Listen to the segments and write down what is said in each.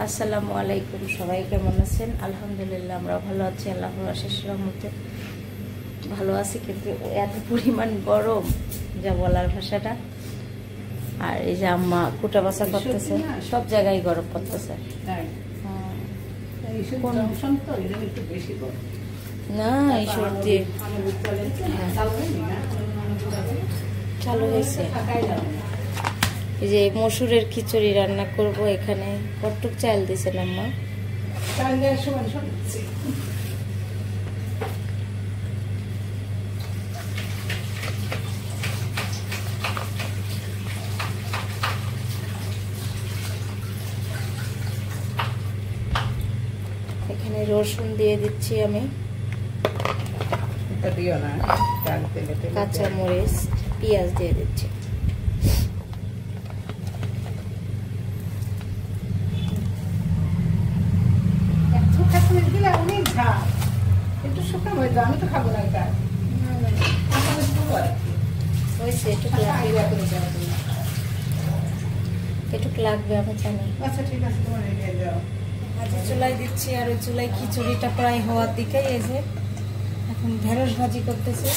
আসসালামু আলাইকুম, সবাই কেমন আছেন? আলহামদুলিল্লাহ আমরা ভালো আছি, আল্লাহর অশেষ রহমতে ভালো আছি। কিন্তু এত পরিমাণ গরম যা বলার ভাষাটা। আর এই যে আম্মা কুটা বাছা করতেছে, সব জায়গায় গরম পড়তেছে। না এই সর্দি চালু হয়েছে। এই যে মসুরের খিচুড়ি রান্না করব। এখানে কটুক চাল দিয়েছেন আম্মা? এখানে রসুন দিয়ে দিচ্ছি আমি, কাঁচা মরিচ, পেঁয়াজ দিয়ে দিচ্ছি। এটুক লাগবে আমি জানি। আচ্ছা ঠিক আছে, তোমার চুলাই দিচ্ছি। আর ওই চুলাই খিচুড়িটা প্রায় হওয়ার দিকে। এই যে এখন ঢেঁড়স ভাজি করতেছে।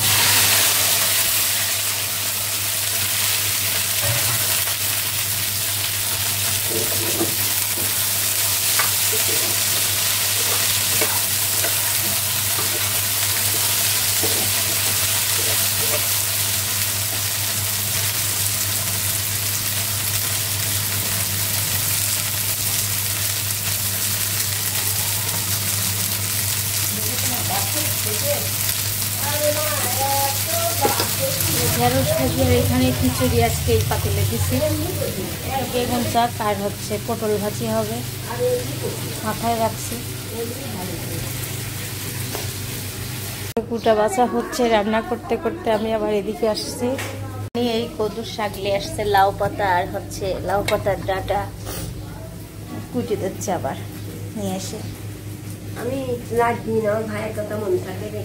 ঢেঁড়স ভাজির এখানে খিচুড়ি আজকে এই পাতিলে দিচ্ছি। বেগুন চাক আর হচ্ছে পটল ভাজি হবে, মাথায় রাখছি। কুটা বাছা হচ্ছে। রান্না করতে করতে আমি আবার এদিকে আসছি। এই কদুর শাক নিয়ে আসছে, লাউ পাতা আর হচ্ছে লাউ পাতার ডাঁটা কুটি দিচ্ছে আবার নিয়ে এসে। আমি লাগবি না, ভাইয়ের কথা মনে থাকে রে।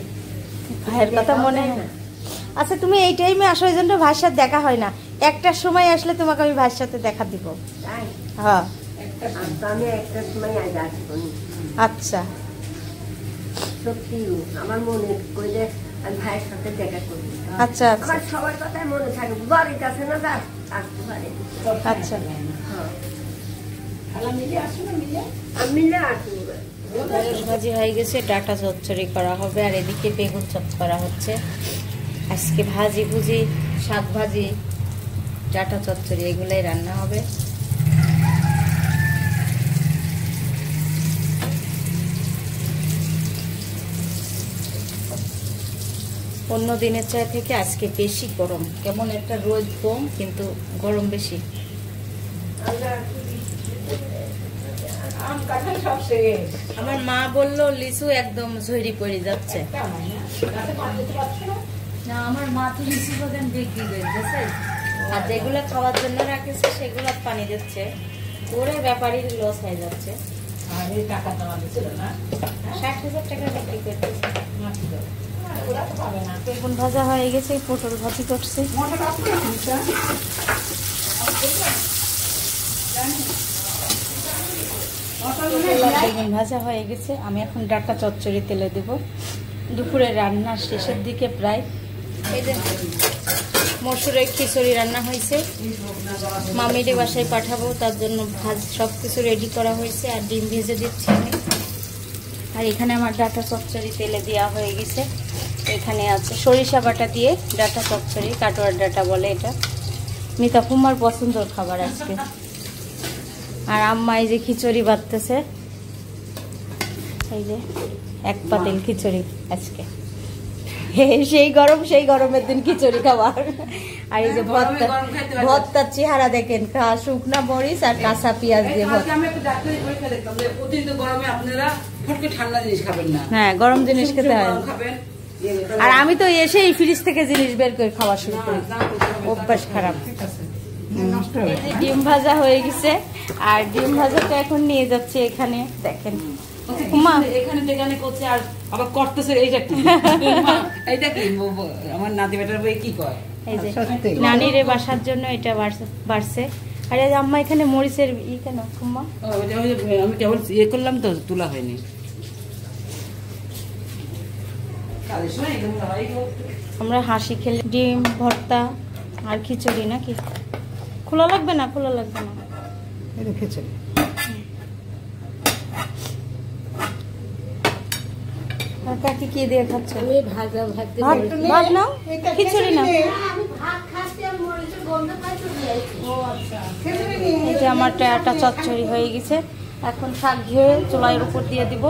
ভাইয়ের কথা মনে হয়? আচ্ছা তুমি এই টাইমে আসো, এই জন্য ভাইয়ের সাথে দেখা হয় না। একটার সময় আসলে তোমাকে আমি ভাইয়ের সাথে দেখা দিব। হ্যাঁ আমি একটা সময় আজ আসবো। আচ্ছা সত্যি আমার মনে করলে আমি ভাইয়ের সাথে দেখা করবো। আচ্ছা আচ্ছা, সবার কথাই মনে থাকে। বাড়ির কাছে না যা আসতে পারে। আচ্ছা মিলে আসবো। ঢেঁড়স ভাজি হয়ে গেছে, ডাঁটা চচ্চড়ি করা হবে। আর এদিকে বেগুন চপ করা হচ্ছে। আজকে ভাজি ভুজি, শাক ভাজি, ডাঁটা চচ্চড়ি এগুলাই রান্না হবে। অন্য দিনের চাই থেকে আজকে বেশি গরম। কেমন একটা রোদ কম, কিন্তু গরম বেশি। আমার মা বললো লিচু একদম ঝরি পড়ে যাচ্ছে। না আমার মা তো লিচু বাগান বিক্রি করে দিয়েছে, আর যেগুলো খাওয়ার জন্য রাখেছে সেগুলো পানি দিচ্ছে। ওরে ব্যাপারীর লস হয়ে যাচ্ছে। 60,000 টাকা বিক্রি করতেছে। বেগুন ভাজা হয়ে গেছে, পটল ভাজি করছে। বেগুন ভাজা হয়ে গেছে। আমি এখন ডাঁটা চচ্চড়ি তেলে দেব। দুপুরে রান্না শেষের দিকে প্রায়। এই যে মসুরের খিচুড়ি রান্না হয়েছে, মামিরে বাসায় পাঠাবো, তার জন্য সব কিছু রেডি করা হয়েছে। আর ডিম ভেজে দিচ্ছি আমি। আর এখানে আমার ডাঁটা চচ্চড়ি তেলে দেওয়া হয়ে গেছে। এখানে আছে সরিষা বাটা দিয়ে ডাঁটা চচ্চড়ি, কাটোয়ার ডাঁটা বলে এটা। মিতা কুমার পছন্দের খাবার আজকে। আর আম্মা এই যে খিচুড়ি বাঁধতেছে, এই যে এক পাতিল খিচুড়ি আজকে। সেই গরম, সেই গরমের দিন খিচুড়ি খাবার। আর এই যে ভর্তার চেহারা দেখেন, শুকনা মরিচ আর কাঁচা পেঁয়াজ দিয়ে ভর্তা। হ্যাঁ গরম জিনিস খেতে হয়। আর আমি তো এসেই ফ্রিজ থেকে জিনিস বের করে খাওয়া শুরু করি, অভ্যাস খারাপ। ডিম ভাজা হয়ে গেছে। আর ডিম ভাজাটা এখন নিয়ে যাচ্ছে এখানে, দেখেন এখানে করছে। আর আবার করতেছে এইটা কি, এইটা কি আমার নাতি বেটার বই কি কয়, এই যে নানির বাসার জন্য এটা বাড়ছে। আরে আম্মা এখানে মরিচের কেন আম্মা? আমি কেবল ইয়ে করলাম তো, তোলা হয়নি। আমরা হাসি খেলে ডিম ভর্তা আর খিচুড়ি নাকি? খোলা লাগবে না, খোলা লাগবে না। এটা খিচুড়ি। আর কাকি কি দিয়ে খাচ্ছে? আমি ভাজা ভাত দিয়ে ভাত নাও, খিচুড়ি নাও। আমি ভাত খাচ্ছি আর মরিচের গন্ধ পাইতে দিয়েছি। ও আচ্ছা। এই যে আমার টায়াটা চচ্চড়ি হয়ে গেছে, এখন শাক ধুয়ে চুলাইয়ের উপর দিয়ে দিব।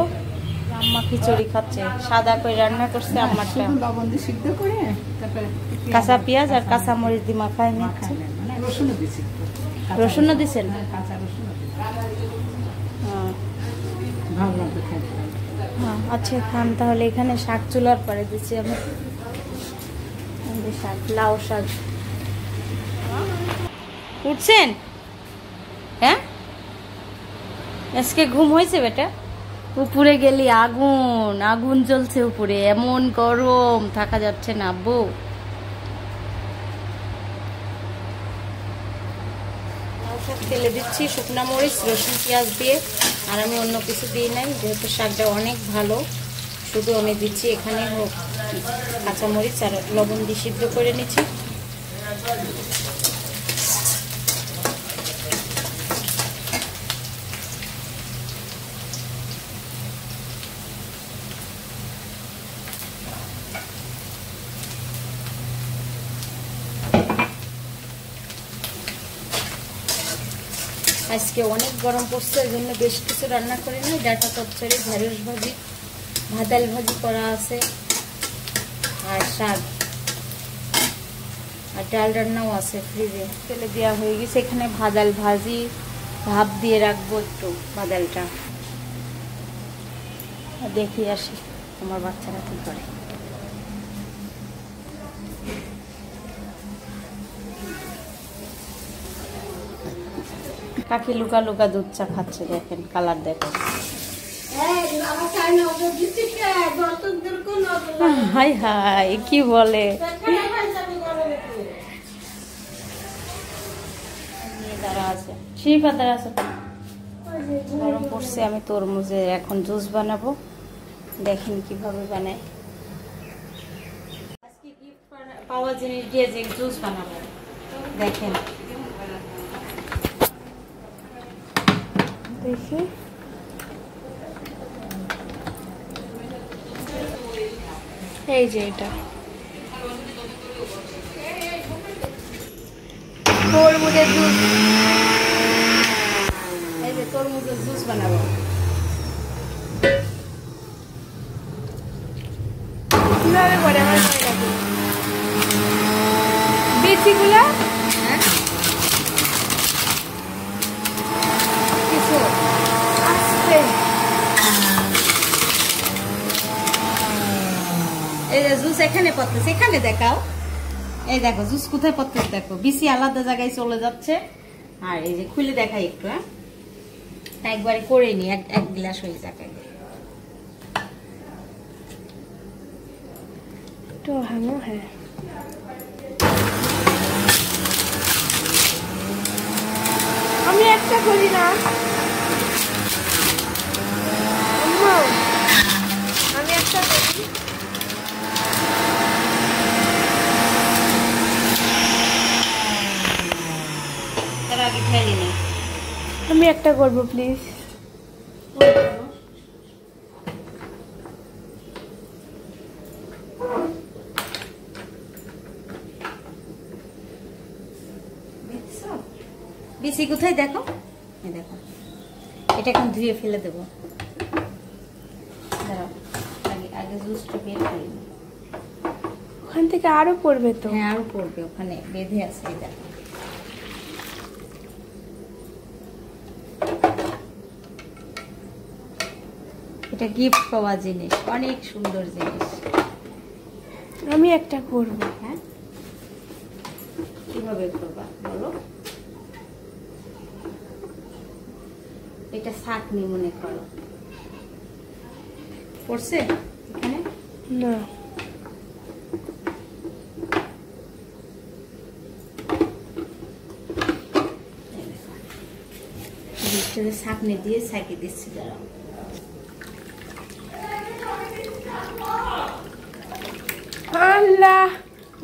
আম্মা খিচুড়ি খাচ্ছে, সাদা করে রান্না করছে আম্মাটা। লবণ দিয়ে সিদ্ধ করে তারপরে কাঁচা পেঁয়াজ আর কাঁচা মরিচ দিয়ে মাখায় নিচ্ছে। মানে রসুনও দিছি। রসুনও দিছেন? কাঁচা রসুন হ্যাঁ ভাবলাম তো খাই। হ্যাঁ, আচ্ছা খান তাহলে। এখানে শাক চুলার পরে দিচ্ছি আমি। এই যে শাক, লাউ শাক। উঠছেন? হ্যাঁ, আজকে ঘুম হয়েছে বেটা? উপরে গেলি আগুন, আগুন জ্বলছে উপরে, এমন গরম থাকা যাচ্ছে না আব্বু। লাউ শাক তেলে দিচ্ছি, শুকনা মরিচ রসুন পেঁয়াজ দিয়ে। আর আমি অন্য কিছু দিই নাই, যেহেতু শাকটা অনেক ভালো। শুধু আমি দিচ্ছি এখানে কাঁচামরিচ আর লবণ দিয়ে সিদ্ধ করে নিচ্ছি। আজকে অনেক গরম পড়ছে, ওই জন্য বেশ কিছু রান্না করি না। ডাঁটা চচ্চড়ি, ঢেঁড়স ভাজি, ভাতাল ভাজি করা আছে, আর শাক আর ডাল রান্নাও আছে ফ্রিজে। তেলে দেওয়া হয়ে গেছে। এখানে ভাজাল ভাজি ভাপ দিয়ে রাখবো একটু ভাজালটা। দেখি আসি আমার বাচ্চারা কি করে। কাকি লুকা লুকা দুধ চা খাচ্ছে, দেখেন কালার দেখেন। হাই হাই কি বলে, গরম পড়ছে। আমি তরমুজের এখন জুস বানাবো, দেখেন কিভাবে বানায়। আজকে গিফট পাওয়া জিনিস দিয়ে যে জুস বানাবো দেখেন। দেখি এই যে এটা তরমুজের জুস, এই যে তরমুজের জুস বানাবো। কিভাবে করে আমার বিচিগুলা কিছু আসছে। এই যে জুস এখানে পড়তেছে, এখানে দেখাও। এই দেখো জুস কোথায় পড়তেছে, দেখো বিচি আলাদা জায়গায় চলে যাচ্ছে। আর এই যে খুলে দেখাই একটু, হ্যাঁ একবারে করে নি, এক গ্লাস হয়ে যাক। তো হ্যাঁ আমি একটা করি না, আমি একটা করি। তার আগে ফেলি না, আমি একটা করবো প্লিজ। বিচি কোথায় দেখো, এই দেখো। এটা এখন ধুয়ে ফেলে দেবো। দাঁড়াও, আগে জুসটা বের করি। ওখান থেকে আরো পড়বে তো? হ্যাঁ আরো পড়বে, ওখানে বেঁধে আছে। এই দেখো এটা গিফট পাওয়া জিনিস, অনেক সুন্দর জিনিস। আমি একটা করব। হ্যাঁ কিভাবে করবা বলো? এটা ছাকনি মনে করো, পড়ছে এখানে না। হচ্ছে যে ছাঁকনি দিয়ে ছাঁকে দিচ্ছি। যারা আল্লাহ,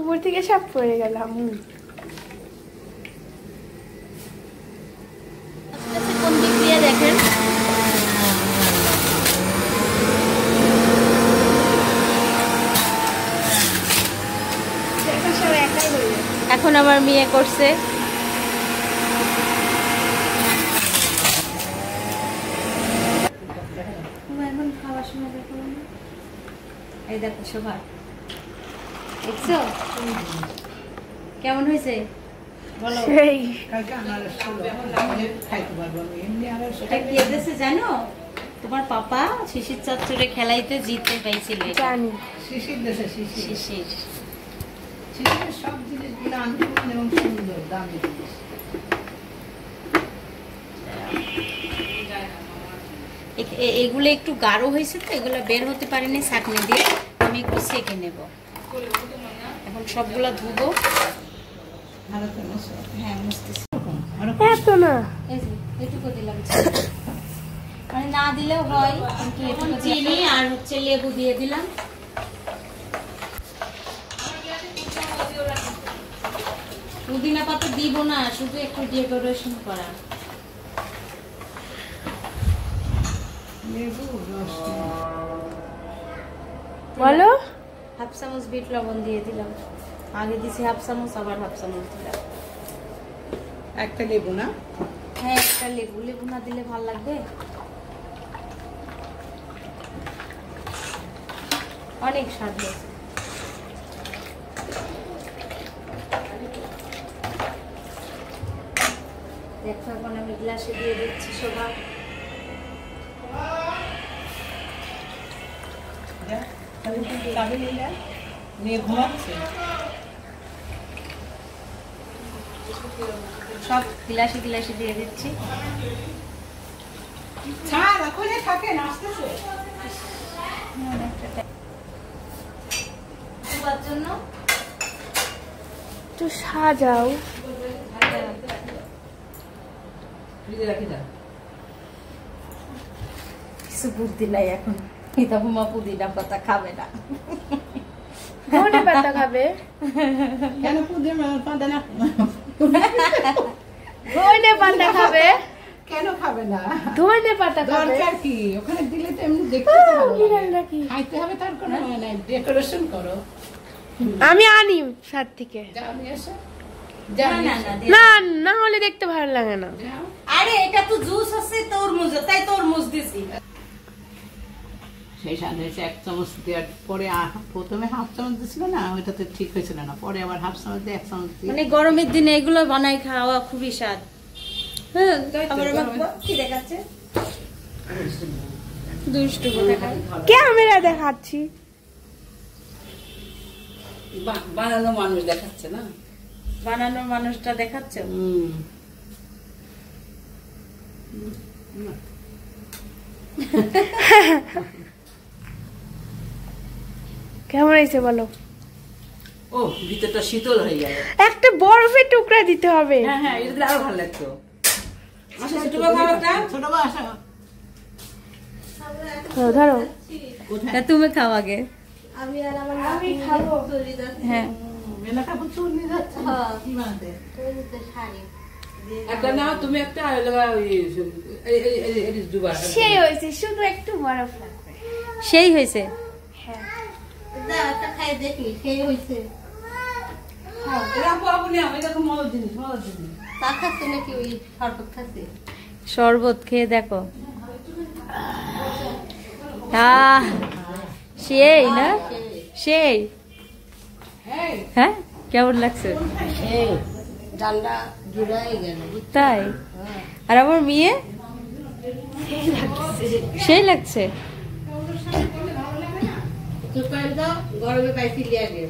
উপর থেকে সব পড়ে গেলাম। কোন দিক দিয়ে দেখেন, এখন আমার মেয়ে করছে। এখন খাওয়ার সময় দেখো, এই দেখো শোভা, দেখছো কেমন হয়েছে বলো? সেই কালকে আনারস ছিল, খাইতে পারবো আমি, এমনি আনারস এটা কি এসেছে জানো? তোমার পাপা শিশির চচ্চড়ে খেলাইতে জিততে পাইছিল। জানি। শিশির দেশে শিশির, শিশির শিশিরের সব জিনিসগুলো আনকমন এবং সুন্দর, দামি জিনিস। এগুলো একটু গাঢ় হয়েছে তো, এগুলো বের হতে পারিনি ছাঁকনি দিয়ে, আমি একটু সেঁকে নেব। এখন সবগুলা ধুবো। ভারতে মশলা হ্যাঁ মুছতেছি। এত না, এই যে এটুকু দিলাম, মানে না দিলেও হয়, কিন্তু এটুকু চিনি আর হচ্ছে লেবু দিয়ে দিলাম। পুদিনা পাতা দিব না, শুধু একটু ডেকোরেশন করা। লেবু রস বলো। হাফ চামচ বিট লবণ দিয়ে দিলাম, আগে দিছি হাফ চামচ, আবার হাফ চামচ দিলাম। একটা লেবু না? হ্যাঁ একটা লেবু, লেবু না দিলে ভালো লাগবে? অনেক স্বাদ হয়েছে। দেখো এখন আমি গ্লাসে দিয়ে দিচ্ছি শোভা। নিয়ে ঘুমাচ্ছে। সব গ্লাসে গ্লাসে দিয়ে দিচ্ছি। ছাড়, ওখানে থাকেন, আসতেছে। শোভার জন্য একটু সাজাও। কিছু বুদ্ধি নাই এখন, মা পুদিনা পাতা খাবে না। ধনে পাতা খাবে? কেন পুদিনা পাতা না? ধনে পাতা খাবে? কেন খাবে না? ধনে পাতা খাবে? দরকার কি? ওখানে দিলে তো এমনি দেখতে তো ভালো লাগে। বিড়াল নাকি? খাইতে হবে তার কোনো মানে নাই, ডেকোরেশন করো। আমি আনি সাত থেকে। যাও নিয়ে এসো। না যাও না নিয়ে না, এসো। দিয়ে- না, না হলে দেখতে ভালো লাগে না। যাও। আরে এটা তো জুস আছে তরমুজ, তাই তরমুজ দিছি। সেই স্বাদ হয়েছে। 1 চামচ দেওয়ার পরে প্রথমে হাফ চামচ দিছিল না, ওইটাতে ঠিক হয়েছিল না, পরে আবার হাফ চামচ দিয়ে 1 চামচ দিয়ে। মানে গরমের দিনে এগুলো বানাই খাওয়া খুবই স্বাদ। হ্যাঁ, তাই তো, আবার গরমের- কি দেখাচ্ছে? দুষ্টু কোথাকার। ক্যামেরা দেখাচ্ছি। বানানো মানুষ দেখাচ্ছে না। বানানোর মানুষটা দেখাচ্ছে। কেমন হয়েছে বলো? ও, ভিতরটা শীতল হয়ে গেল। একটা বরফের টুকরা দিতে হবে। হ্যাঁ হ্যাঁ, এটা দিলে আরো ভালো লাগতো। ছোট বউ খাবারটা? ছোট বউ আসো। ধরো, ধরো। কোথায়? তুমি খাও আগে। আমি আর আমার আমি খাবো। হ্যাঁ মেলা কাপড় চুল নিয়ে যাচ্ছে। কি বানাতে? শাড়ি একটা না, তুমি একটা দুবার। সেই হয়েছে, শুধু একটু বরফ লাগবে। সেই হয়েছে। হ্যাঁ। যা একটা খাই দেখি সেই হয়েছে। আপু আপনি আমি দেখো মজার জিনিস, মজার জিনিস। তা খাচ্ছে নাকি ওই শরবত খাচ্ছে? শরবত খেয়ে দেখো। আহ, সেই না, সেই। হ্যাঁ কেমন লাগছে? এই ডান্ডা জুড়াই গেল। তাই? আর আমার মেয়ে সেই লাগছে। গরমে পাইছি আগে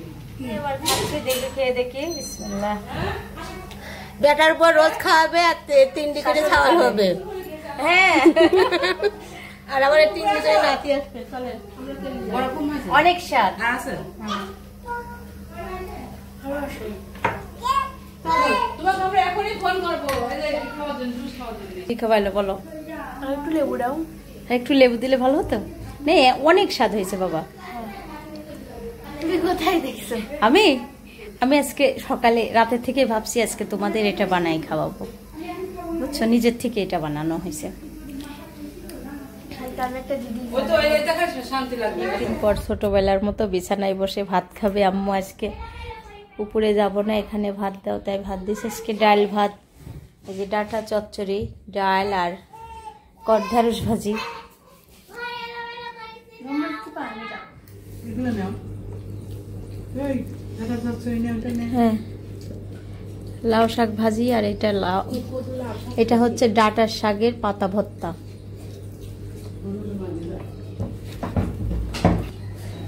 এবার খাচ্ছে, দেখে খেয়ে দেখি। বিসমিল্লাহ। বেটার পর রোজ খাওয়াবে আর 3 করে খাওয়ানো হবে। হ্যাঁ আর আবার 3 করে নাতি আসবে। চলে অনেক স্বাদ। আছে। তোমাকে আমরা এখনই ফোন করবো এই যে খাওয়ার জন্য জুস খাওয়ার জন্য কি খাওয়াইলো বলো? আর একটু লেবু দাও। একটু লেবু দিলে ভালো হতো। নেই, অনেক স্বাদ হয়েছে বাবা। তুমি কোথায় দেখছো? আমি আজকে সকালে রাতে থেকে ভাবছি আজকে তোমাদের এটা বানাই খাওয়াবো, বুঝছো? নিজের থেকে এটা বানানো হয়েছে। আমি একটা দিদি ওই তো এই দেখা শান্তি লাগবে। দিন পর ছোটবেলার মতো বিছানায় বসে ভাত খাবে আম্মু। আজকে উপরে যাব না, এখানে ভাত দাও, তাই ভাত দিছে আজকে। ডাল ভাত, এই যে ডাঁটা চচ্চড়ি, ডাল আর কড়ঢেঁড়স ভাজি। এগুলো নাও। এই দাদা চচ্চড়ি নিয়ে ওটা নে। হ্যাঁ, লাউ শাক ভাজি। আর এটা লাউ, এটা হচ্ছে ডাঁটার শাকের পাতা ভর্তা।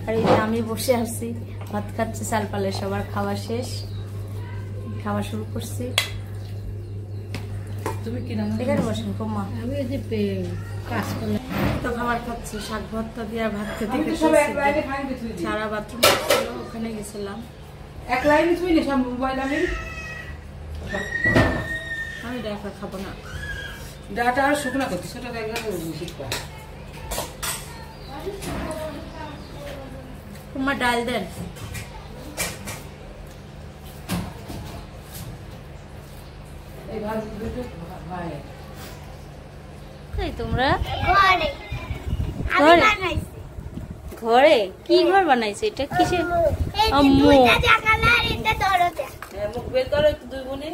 আর এই যে আমি বসে আছি, ভাত খাচ্ছি, চালপালে সবার খাওয়া শেষ, খাওয়া শুরু করছি। তুমি কি রান্না? এখানে বসেন কম্মা। আমি এই যে কাজ করলাম। তো খাবার খাচ্ছি, শাক ভর্তা দিয়ে আর ভাত খেতে আমি তো খেতে সব এক লাইনে খাই দিছি। সারা বাথরুম ছিল, ওখানে গেছিলাম। এক লাইনে ছুঁই না সব মোবাইল আমি আমি এটা একা খাবো না। ডাটা আর শুকনা করছি সেটা একদম শিখবা। কম্মা ডাল দেন। এই ভাজি দুটো ভাই এই তোমরা ঘরে আমি ঘরে? বানাইছি। ঘরে কি ঘর বানাইছে? এটা কিসে? এই যে আম্মু। দুইটা জানালা আর এটা দরজা। মুখ বের করো একটু দুই বোনে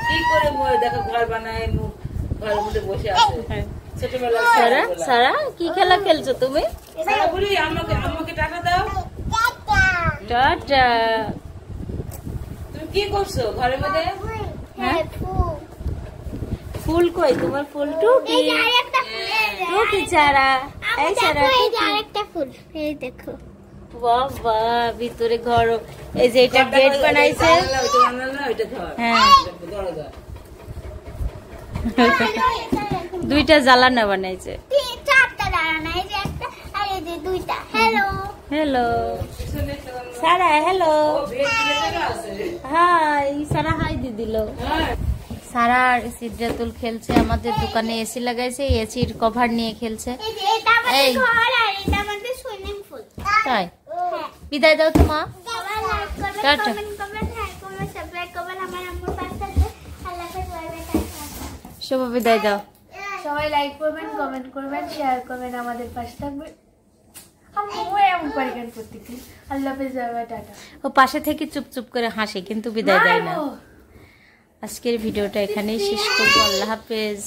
কি করে দেখো ঘর বানায় মুখ ঘরের মধ্যে বসে আছে ছোটবেলায় সারা সারা কি খেলা খেলছো তুমি? সারা বলি আমাকে টাকা দাও। টাটা। তুমি কি করছো ঘরের মধ্যে? হ্যাঁ ফুল। ফুল কই তোমার? ফুল টুকি এই যে আরেকটা ফুল, এই যে টুকি চারা। এই চারা দেখো, এই যে টুকি। আরেকটা ফুল, এই দেখো। বাবা, ভিতরে ঘর। এই যে এটা গেট বানাইছে। ওইটা ধর হ্যাঁ, দরজা দুইটা জ্বালানা বানাইছে। চারটা দাঁড়ানো, এই যে একটা আর এই যে দুইটা। হ্যালো। হ্যালো সারা, হ্যালো হাই। সারা হাই দি দিল। সারা আর সিদ্ধাতুল খেলছে। আমাদের দোকানে এসি লাগাইছে, এসির কভার নিয়ে খেলছে। এই যে এটা আমাদের এই। ঘর আর এটা আমাদের সুইমিং পুল। তাই হ্যাঁ। বিদায় দাও তো মা। সবাই লাইক করবেন, টাটা। কমেন্ট করবেন, হ্যাঁ করবেন, সাবস্ক্রাইব করবেন আমার আম্মুর পাশে থাকবে। আল্লাহ হাফেজ, বাই বাই, টাটা। শুভ বিদায় দাও। সবাই লাইক করবেন, কমেন্ট করবেন, শেয়ার করবেন, আমাদের পাশে থাকবেন। আম্মু এমন করে কেন প্রত্যেকদিন? আল্লাহ হাফেজ, বাই বাই, টাটা। ও পাশে থেকে চুপ চুপ করে হাসে কিন্তু বিদায় দেয় না। আজকের ভিডিওটা এখানেই শেষ করবো। আল্লাহ হাফেজ।